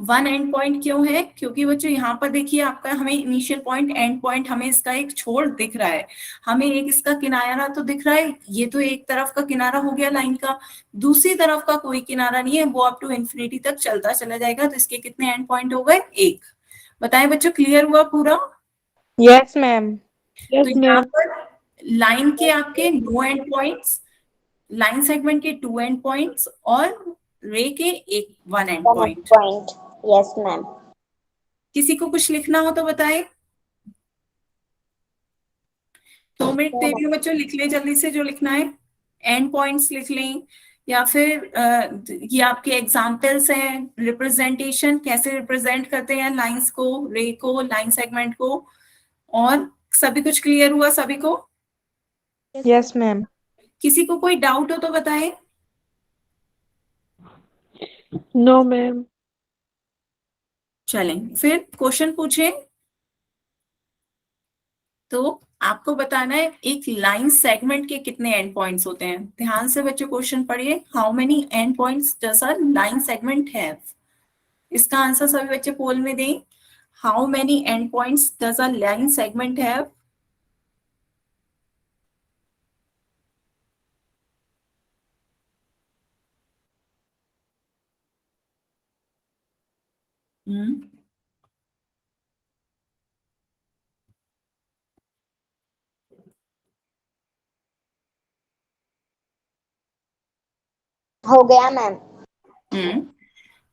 1 एंड पॉइंट क्यों है, क्योंकि बच्चों यहाँ पर देखिए आपका हमें इनिशियल पॉइंट एंड पॉइंट, हमें इसका एक छोर दिख रहा है, हमें एक इसका किनारा तो दिख रहा है, ये तो एक तरफ का किनारा हो गया लाइन का, दूसरी तरफ का कोई किनारा नहीं है, वो अप टू इंफिनिटी तक चलता चला जाएगा। तो इसके कितने एंड पॉइंट हो गए, एक। बताएं बच्चों, क्लियर हुआ पूरा। Yes, ma'am. तो यहाँ पर लाइन के आपके 2 एंड पॉइंट्स, लाइन सेगमेंट के 2 एंड पॉइंट्स और रे के 1 एंड पॉइंट। Yes, ma'am. किसी को कुछ लिखना हो तो बताएं, 2 मिनट दे रही हूँ बच्चों, लिख लें जल्दी से जो लिखना है, एंड पॉइंट्स लिख लें, या फिर ये आपके एग्जाम्पल्स हैं, रिप्रेजेंटेशन कैसे रिप्रेजेंट करते हैं लाइंस को, रे को, लाइन सेगमेंट को। और सभी कुछ क्लियर हुआ सभी को? Yes, ma'am. किसी को कोई डाउट हो तो बताएं। No, ma'am. चलें फिर क्वेश्चन पूछें। तो आपको बताना है एक लाइन सेगमेंट के कितने एंड पॉइंट्स होते हैं। ध्यान से बच्चों क्वेश्चन पढ़िए, how many and points does a line segment have. इसका आंसर सभी बच्चे पोल में दें, how many and points does a line segment have. हो गया मैम।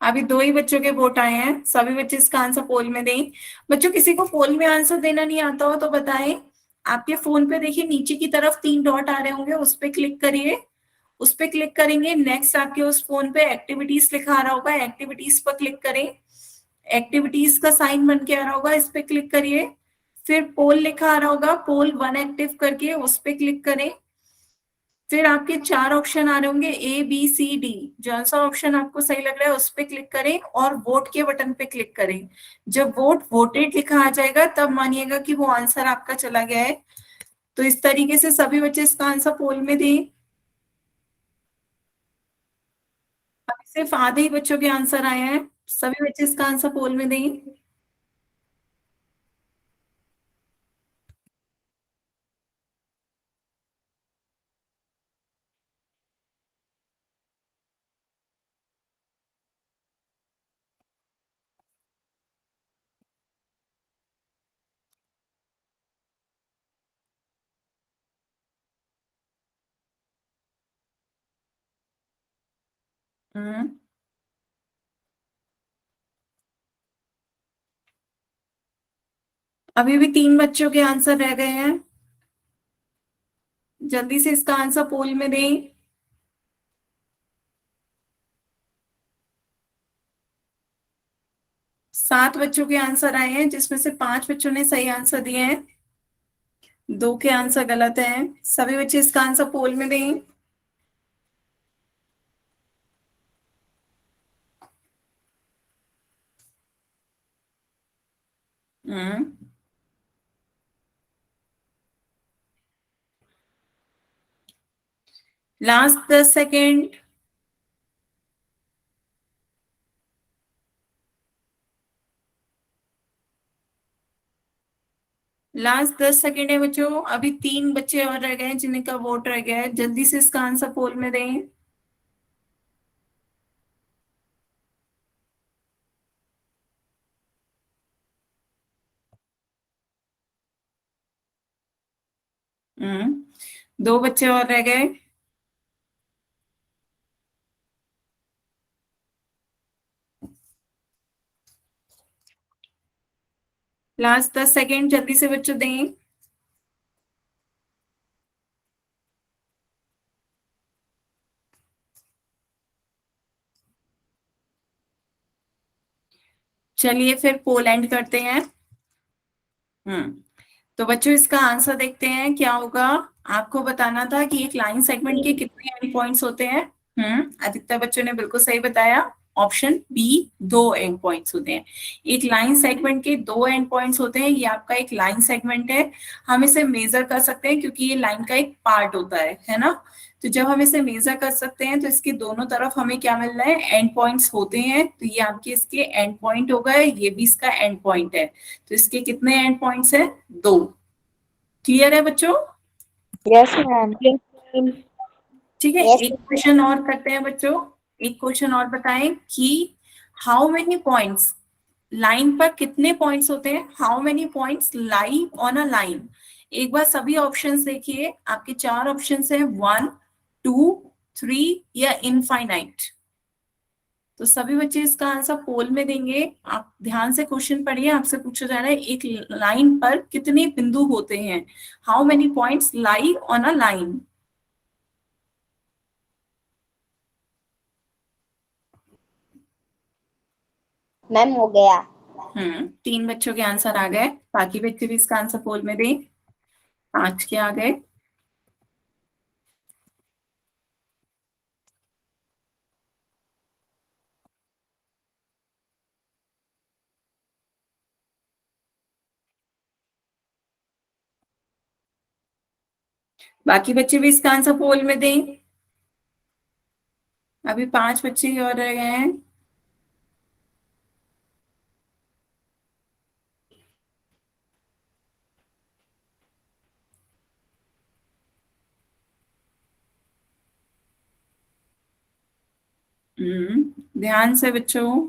अभी 2 ही बच्चों के वोट आए हैं, सभी बच्चे इसका आंसर पोल में दें। बच्चों किसी को पोल में आंसर देना नहीं आता हो तो बताएं। आपके फोन पे देखिए नीचे की तरफ 3 डॉट आ रहे होंगे, उस पर क्लिक करिए, उस पर क्लिक करेंगे, नेक्स्ट आपके उस फोन पे एक्टिविटीज लिखा आ रहा होगा, एक्टिविटीज पर क्लिक करें, एक्टिविटीज का साइन बन के आ रहा होगा, इस पे क्लिक करिए, फिर पोल लिखा आ रहा होगा, पोल 1 एक्टिव करके उस पे क्लिक करें। फिर आपके 4 ऑप्शन आ रहे होंगे, ए बी सी डी। जौन सा ऑप्शन आपको सही लग रहा है उस पे क्लिक करें और वोट के बटन पे क्लिक करें। जब वोट वोटेड लिखा आ जाएगा तब मानिएगा कि वो आंसर आपका चला गया है। तो इस तरीके से सभी बच्चे इसका आंसर पोल में दें। अभी सिर्फ आधे ही बच्चों के आंसर आए हैं, सभी बच्चे इसका आंसर पोल में दें। हम्म। अभी भी 3 बच्चों के आंसर रह गए हैं, जल्दी से इसका आंसर पोल में दें। 7 बच्चों के आंसर आए हैं, जिसमें से 5 बच्चों ने सही आंसर दिए हैं, 2 के आंसर गलत हैं। सभी बच्चे इसका आंसर पोल में दें। हम्म। Last 10 second. लास्ट 10 सेकेंड है बच्चों, अभी 3 बच्चे और रह गए हैं जिन्हें का वोट रह गया है, जल्दी से इसका आंसर पोल में दें। हम्म। 2 बच्चे और रह गए। लास्ट 10 सेकेंड, जल्दी से बच्चों दें। चलिए फिर पोल एंड करते हैं। हम्म। तो बच्चों इसका आंसर देखते हैं क्या होगा। आपको बताना था कि एक लाइन सेगमेंट के कितने एंड पॉइंट्स होते हैं। अधिकतर बच्चों ने बिल्कुल सही बताया, ऑप्शन बी, 2 एंड पॉइंट्स होते हैं। एक लाइन सेगमेंट के 2 एंड पॉइंट्स होते हैं, ये आपका एक लाइन सेगमेंट है। हम इसे मेजर कर सकते हैं क्योंकि ये लाइन का एक पार्ट होता है ना। तो जब हम इसे मेजर कर सकते हैं तो इसके दोनों तरफ हमें क्या मिल रहा है, एंड पॉइंट्स होते हैं। तो ये आपके इसके एंड पॉइंट हो गए, ये भी इसका एंड पॉइंट है। तो इसके कितने एंड पॉइंट्स है, 2। क्लियर है बच्चों। Yes, ma'am. Yes, ma'am. ठीक है, Yes, एक क्वेश्चन और करते हैं बच्चों। एक क्वेश्चन और बताएं कि हाउ मेनी पॉइंट्स, लाइन पर कितने पॉइंट्स होते हैं, how many points lie on a line. एक बार सभी ऑप्शंस देखिए, आपके 4 ऑप्शंस हैं, 1, 2, 3 या इनफाइनाइट। तो सभी बच्चे इसका आंसर पोल में देंगे। आप ध्यान से क्वेश्चन पढ़िए, आपसे पूछा जा रहा है एक लाइन पर कितने बिंदु होते हैं, how many points lie on a line. Ma'am हो गया। 3 बच्चों के आंसर आ गए, बाकी बच्चे भी इसका आंसर पोल में दें। 5 के आ गए। बाकी बच्चे भी इसका आंसर पोल में दें। अभी 5 बच्चे ही और रह गए हैं। ध्यान से बच्चों।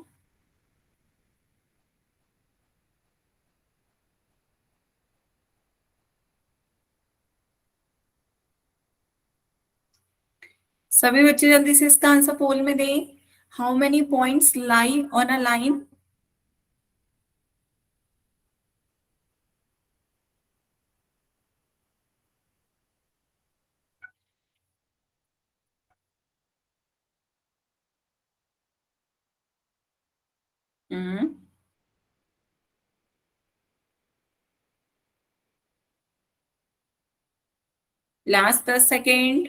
सभी बच्चे जल्दी से इसका आंसर पोल में दें। How many points lie on a line. Hmm. Last 10 second.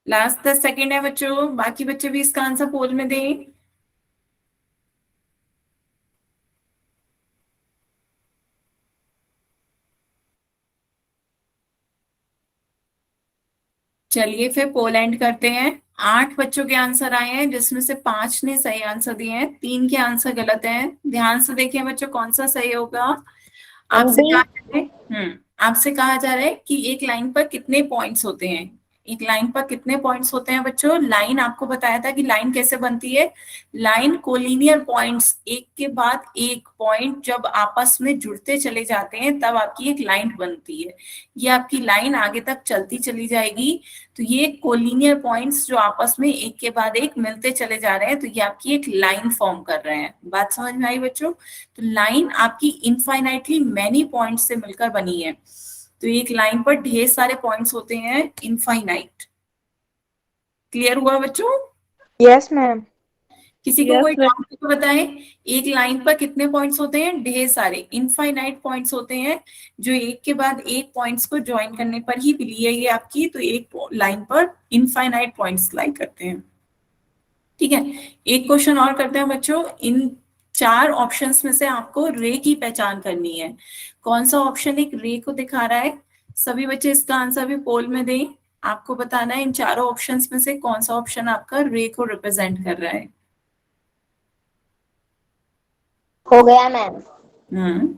Last 10 second है बच्चों, बाकी बच्चे भी इसका आंसर पोल में दें। चलिए फिर पोल एंड करते हैं। 8 बच्चों के आंसर आए हैं, जिसमें से 5 ने सही आंसर दिए हैं, 3 के आंसर गलत हैं। ध्यान से देखिए बच्चों, कौन सा सही होगा। आपसे डी। कहा जा रहा है आपसे कहा जा रहा है कि एक लाइन पर कितने पॉइंट्स होते हैं। एक लाइन पर कितने पॉइंट्स होते हैं बच्चों। लाइन आपको बताया था कि लाइन कैसे बनती है। लाइन कोलिनियर पॉइंट्स, एक के बाद एक पॉइंट जब आपस में जुड़ते चले जाते हैं तब आपकी एक लाइन बनती है। ये आपकी लाइन आगे तक चलती चली जाएगी। तो ये कोलिनियर पॉइंट्स जो आपस में एक के बाद एक मिलते चले जा रहे हैं, तो ये आपकी एक लाइन फॉर्म कर रहे हैं। बात समझ में आई बच्चों। तो लाइन आपकी इनफाइनाइटली मैनी पॉइंट्स से मिलकर बनी है। तो एक लाइन पर ढेर सारे पॉइंट्स होते हैं, इनफाइनाइट। क्लियर हुआ बच्चों। Yes ma'am. किसी को कोई यस। डाउट तो बताएं। एक लाइन पर कितने पॉइंट्स होते हैं, ढेर सारे इनफाइनाइट पॉइंट्स होते हैं, जो एक के बाद एक पॉइंट्स को ज्वाइन करने पर ही मिली है ये आपकी। तो एक लाइन पर इनफाइनाइट पॉइंट्स लाई करते हैं। ठीक है, एक क्वेश्चन और करते हैं बच्चों। इन 4 ऑप्शंस में से आपको रे की पहचान करनी है। कौन सा ऑप्शन एक रे को दिखा रहा है। सभी बच्चे इसका आंसर भी पोल में दें। आपको बताना है इन चारों ऑप्शंस में से कौन सा ऑप्शन आपका रे को रिप्रेजेंट कर रहा है। हो गया मैम। हम्म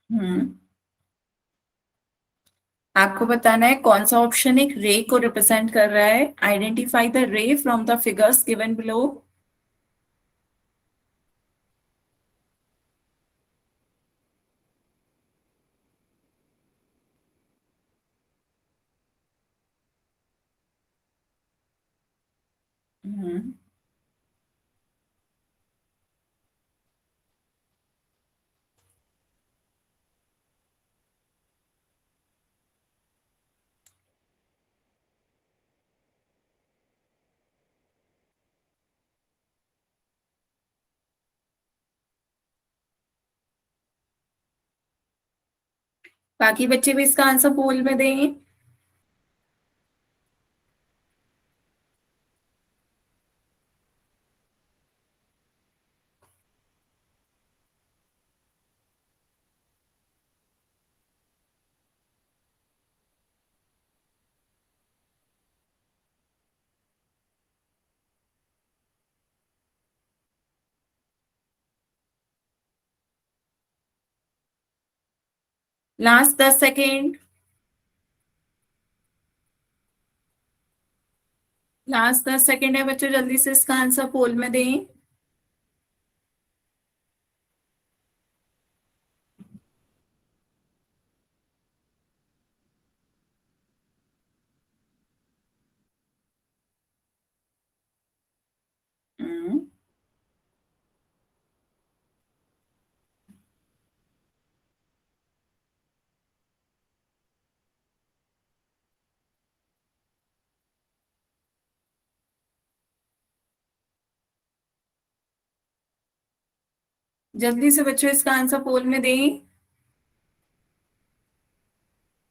हम्म आपको बताना है कौन सा ऑप्शन एक रे को रिप्रेजेंट कर रहा है। Identify the ray from the figures given below. हम्म बाकी बच्चे भी इसका आंसर पोल में दें। Last 10 second. लास्ट 10 सेकेंड है बच्चों, जल्दी से इसका आंसर पोल में दें। हम्म जल्दी से बच्चों इसका आंसर पोल में दें।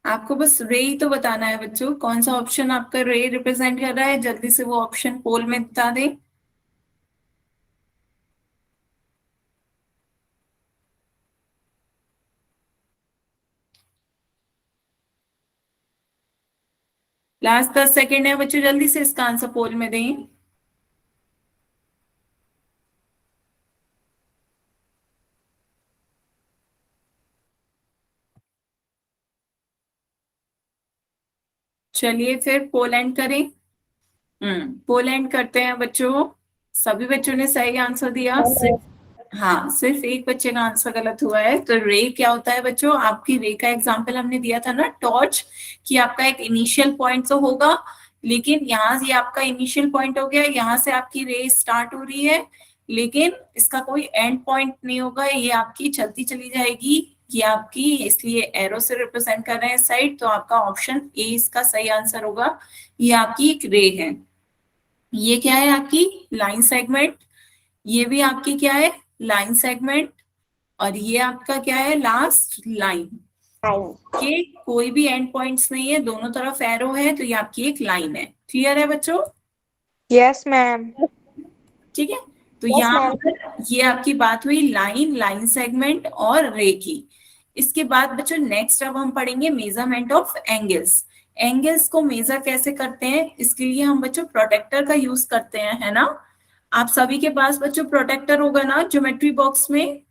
आपको बस रे ही तो बताना है बच्चों, कौन सा ऑप्शन आपका रे रिप्रेजेंट कर रहा है, जल्दी से वो ऑप्शन पोल में बता दें। लास्ट 10 सेकेंड है बच्चों, जल्दी से इसका आंसर पोल में दें। चलिए फिर पोल एंड करें। पोल एंड करते हैं बच्चों। सभी बच्चों ने सही आंसर दिया, हाँ सिर्फ एक बच्चे का आंसर गलत हुआ है। तो रे क्या होता है बच्चों, आपकी रे का एग्जांपल हमने दिया था ना टॉर्च, कि आपका एक इनिशियल पॉइंट तो होगा, लेकिन यहाँ से आपका इनिशियल पॉइंट हो गया, यहाँ से आपकी रे स्टार्ट हो रही है, लेकिन इसका कोई एंड पॉइंट नहीं होगा, ये आपकी चलती चली जाएगी, ये आपकी, इसलिए एरो से रिप्रेजेंट कर रहे हैं साइड, तो आपका ऑप्शन ए इसका सही आंसर होगा। ये आपकी एक रे है। ये क्या है आपकी लाइन सेगमेंट, ये भी आपकी क्या है लाइन सेगमेंट, और ये आपका क्या है लास्ट लाइन। ये कोई भी एंड पॉइंट्स नहीं है, दोनों तरफ एरो है, तो ये आपकी एक लाइन है। क्लियर है बच्चों? Yes ma'am. ठीक है, तो Yes, यहाँ ma'am. पर ये आपकी बात हुई लाइन, लाइन सेगमेंट और रे की। इसके बाद बच्चों नेक्स्ट अब हम पढ़ेंगे मेजरमेंट ऑफ एंगल्स। एंगल्स को मेजर कैसे करते हैं, इसके लिए हम बच्चों प्रोटेक्टर का यूज करते हैं, है ना। आप सभी के पास बच्चों प्रोटेक्टर होगा ना ज्योमेट्री बॉक्स में।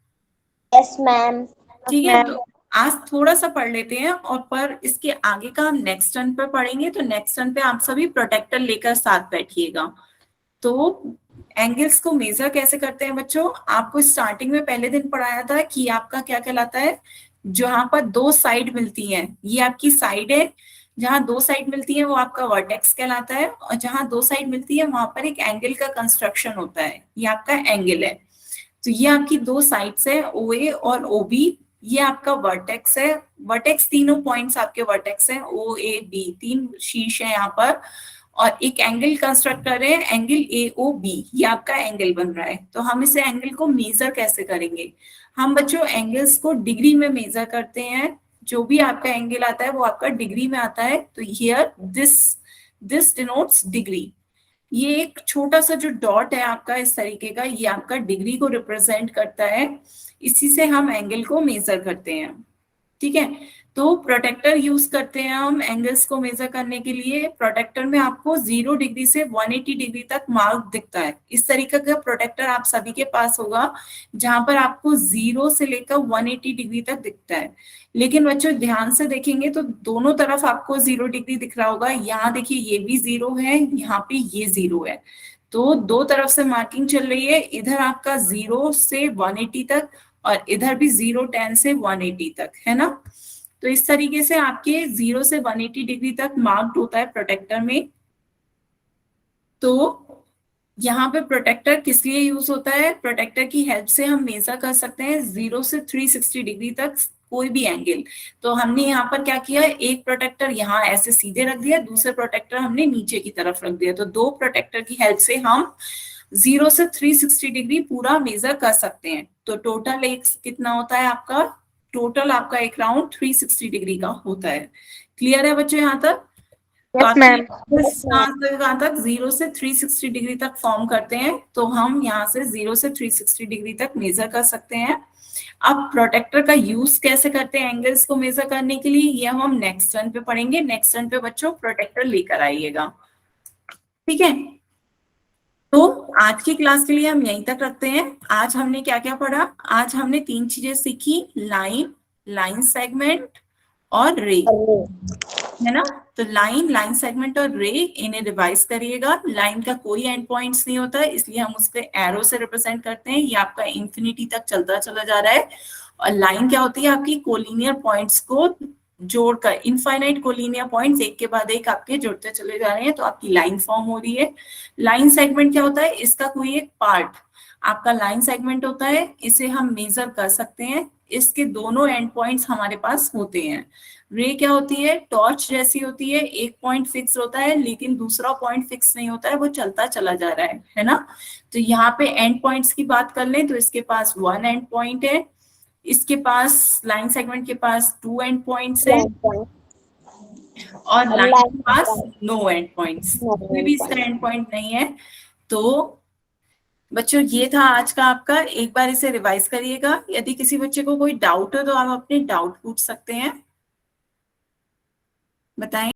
Yes, ma'am. ठीक है, तो आज थोड़ा सा पढ़ लेते हैं, और पर इसके आगे का हम नेक्स्ट टर्न पे पढ़ेंगे, तो नेक्स्ट टर्न पे आप सभी प्रोटेक्टर लेकर साथ बैठिएगा। तो एंगल्स को मेजर कैसे करते हैं बच्चों, आपको स्टार्टिंग में पहले दिन पढ़ाया था कि आपका क्या कहलाता है, जहां पर दो साइड मिलती हैं, ये आपकी साइड है, जहां दो साइड मिलती है वो आपका वर्टेक्स कहलाता है, और जहां दो साइड मिलती है वहां पर एक एंगल का कंस्ट्रक्शन होता है, ये आपका एंगल है। तो ये आपकी दो साइड्स है, ओ ए और ओ बी, ये आपका वर्टेक्स है। वर्टेक्स तीनों पॉइंट्स आपके वर्टेक्स हैं, ओ ए बी, तीन शीर्ष है यहाँ पर, और एक एंगल कंस्ट्रक्ट कर रहे हैं, एंगल ए ओ बी, ये आपका एंगल बन रहा है। तो हम इसे एंगल को मेजर कैसे करेंगे, हम बच्चों एंगल्स को डिग्री में मेजर करते हैं। जो भी आपका एंगल आता है वो आपका डिग्री में आता है, तो हियर दिस डिनोट्स डिग्री। ये एक छोटा सा जो डॉट है आपका इस तरीके का, ये आपका डिग्री को रिप्रेजेंट करता है, इसी से हम एंगल को मेजर करते हैं। ठीक है, तो प्रोटेक्टर यूज करते हैं हम एंगल्स को मेजर करने के लिए। प्रोटेक्टर में आपको 0 डिग्री से 180 डिग्री तक मार्क दिखता है, इस तरीके का प्रोटेक्टर आप सभी के पास होगा, जहां पर आपको 0 से लेकर 180 डिग्री तक दिखता है। लेकिन बच्चों ध्यान से देखेंगे तो दोनों तरफ आपको 0 डिग्री दिख रहा होगा, यहाँ देखिए ये भी 0 है, यहाँ पे ये 0 है, तो दो तरफ से मार्किंग चल रही है, इधर आपका 0 से 180 तक, और इधर भी 0 10 से 180 तक, है ना। तो इस तरीके से आपके 0 से 180 डिग्री तक मार्क्ड होता है प्रोटेक्टर में। तो यहाँ पे प्रोटेक्टर किस लिए यूज होता है, प्रोटेक्टर की हेल्प से हम मेजर कर सकते हैं 0 से 360 डिग्री तक कोई भी एंगल। तो हमने यहाँ पर क्या किया, एक प्रोटेक्टर यहाँ ऐसे सीधे रख दिया, दूसरे प्रोटेक्टर हमने नीचे की तरफ रख दिया, तो दो प्रोटेक्टर की हेल्प से हम 0 से 360 डिग्री पूरा मेजर कर सकते हैं। तो टोटल एक कितना होता है आपका, टोटल आपका एक राउंड 360 डिग्री का होता है। क्लियर है बच्चों यहाँ तक? Yes ma'am. कहाँ तक 0 से 360 डिग्री तक फॉर्म करते हैं, तो हम यहाँ से 0 से 360 डिग्री तक मेजर कर सकते हैं। अब प्रोटेक्टर का यूज कैसे करते हैं एंगल्स को मेजर करने के लिए, ये हम नेक्स्ट टर्न पे पढ़ेंगे। नेक्स्ट टर्न पे बच्चों प्रोटेक्टर लेकर आइएगा, ठीक है। तो आज की क्लास के लिए हम यहीं तक रखते हैं। आज हमने क्या क्या पढ़ा, आज हमने 3 चीजें सीखी, लाइन, लाइन सेगमेंट और रे, है ना। तो लाइन, लाइन सेगमेंट और रे, इन्हें रिवाइज करिएगा। लाइन का कोई एंड पॉइंट्स नहीं होता है, इसलिए हम उसके एरो से रिप्रेजेंट करते हैं, ये आपका इंफिनिटी तक चलता चला जा रहा है। और लाइन क्या होती है, आपकी कोलिनियर पॉइंट्स को जोड़कर, इनफाइनाइट कोलिनियर पॉइंट्स एक के बाद एक आपके जुड़ते चले जा रहे हैं, तो आपकी लाइन फॉर्म हो रही है। लाइन सेगमेंट क्या होता है, इसका कोई एक पार्ट आपका लाइन सेगमेंट होता है, इसे हम मेजर कर सकते हैं, इसके दोनों एंड पॉइंट्स हमारे पास होते हैं। रे क्या होती है, टॉर्च जैसी होती है, एक पॉइंट फिक्स होता है लेकिन दूसरा पॉइंट फिक्स नहीं होता है, वो चलता चला जा रहा है ना। तो यहाँ पे एंड पॉइंट्स की बात कर लें तो इसके पास 1 एंड पॉइंट है, इसके पास लाइन सेगमेंट के पास 2 एंड पॉइंट्स है, और लाइन के पास नो एंड पॉइंट्स, कोई भी इसका एंड पॉइंट नहीं है। तो बच्चों ये था आज का आपका, एक बार इसे रिवाइज करिएगा। यदि किसी बच्चे को कोई डाउट हो तो आप अपने डाउट पूछ सकते हैं, बताएं।